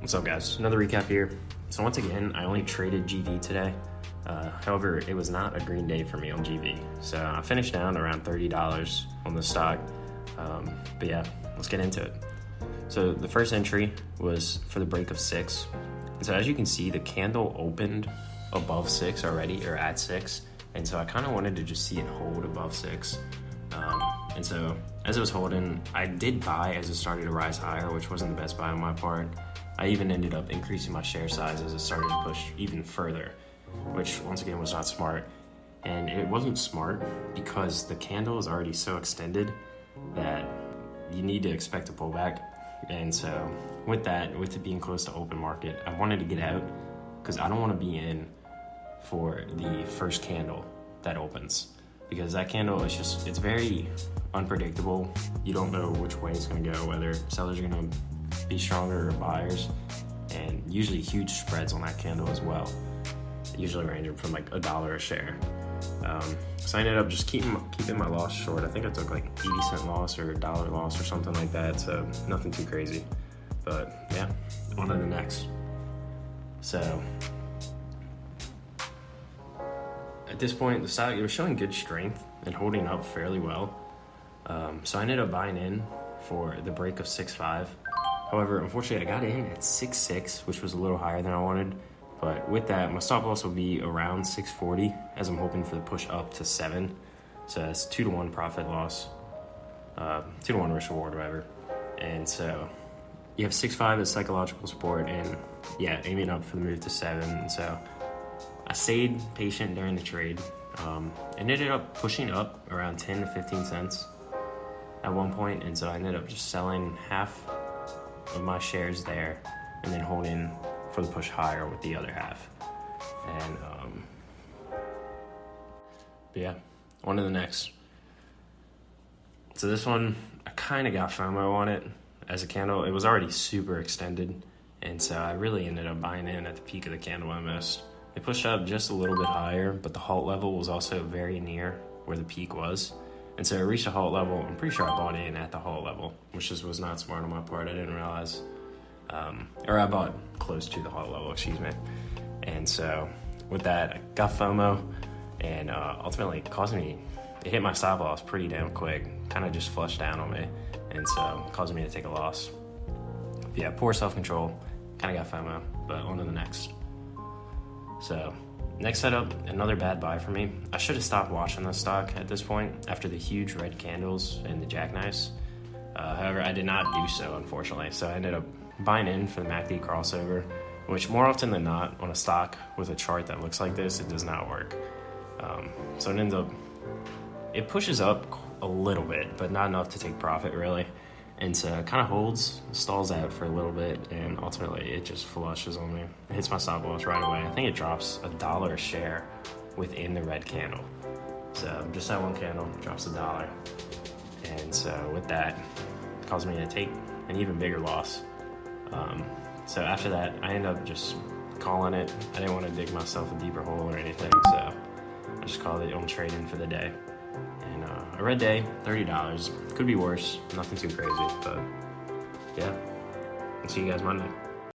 What's up, guys? Another recap here. So once again, I only traded GV today. However, it was not a green day for me on GV. So I finished down around $30 on the stock. But yeah, let's get into it. So the first entry was for the break of 6. And so as you can see, the candle opened above 6 already, or at 6. And so I kind of wanted to just see it hold above 6. And so as it was holding, I did buy as it started to rise higher, which wasn't the best buy on my part. I even ended up increasing my share size as it started to push even further, which once again was not smart. And it wasn't smart because the candle is already so extended that you need to expect a pullback. And so with that, with it being close to open market, I wanted to get out because I don't want to be in for the first candle that opens, because that candle is just, it's very unpredictable. You don't know which way it's going to go, whether sellers are going to be stronger or buyers, and usually huge spreads on that candle as well, usually ranging from like $1 a share. So I ended up just keeping my loss short. I think I took like 80-cent loss or $1 loss or something like that, so nothing too crazy. But yeah, on to the next. So at this point, the stock, it was showing good strength and holding up fairly well. So I ended up buying in for the break of 6.5. However, unfortunately, I got in at 6.6, which was a little higher than I wanted. But with that, my stop loss will be around 6.40, as I'm hoping for the push up to 7. So that's 2-to-1 profit loss, 2-to-1 risk reward, whatever. And so you have 6.5 as psychological support, and yeah, aiming up for the move to 7. And so I stayed patient during the trade, and ended up pushing up around 10 to 15 cents at one point. And so I ended up just selling half of my shares there and then holding for the push higher with the other half. And but yeah, on to the next. So this one, I kind of got FOMO on it as a candle. It was already super extended, and so I really ended up buying in at the peak of the candle I missed. It pushed up just a little bit higher, but the halt level was also very near where the peak was. And so it reached a halt level. I'm pretty sure I bought in at the halt level, which just was not smart on my part. I didn't realize. Or I bought close to the halt level, excuse me. And so with that, I got FOMO, and ultimately it hit my stop loss pretty damn quick. Kind of just flushed down on me, and so causing me to take a loss. But yeah, poor self-control. Kind of got FOMO, but on to the next. So next setup, another bad buy for me. I should have stopped watching this stock at this point after the huge red candles and the jackknives. However, I did not do so, unfortunately. So I ended up buying in for the MACD crossover, which more often than not on a stock with a chart that looks like this, it does not work. So it ends up, it pushes up a little bit, but not enough to take profit really. And so it kind of holds, stalls out for a little bit, and ultimately it just flushes on me. It hits my stop loss right away. I think it drops $1 a share within the red candle. So just that one candle drops $1. And so with that, it caused me to take an even bigger loss. So after that, I ended up just calling it. I didn't want to dig myself a deeper hole or anything, so I just called it on trading for the day. And a red day, $30. Could be worse, nothing too crazy, but yeah. I'll see you guys Monday.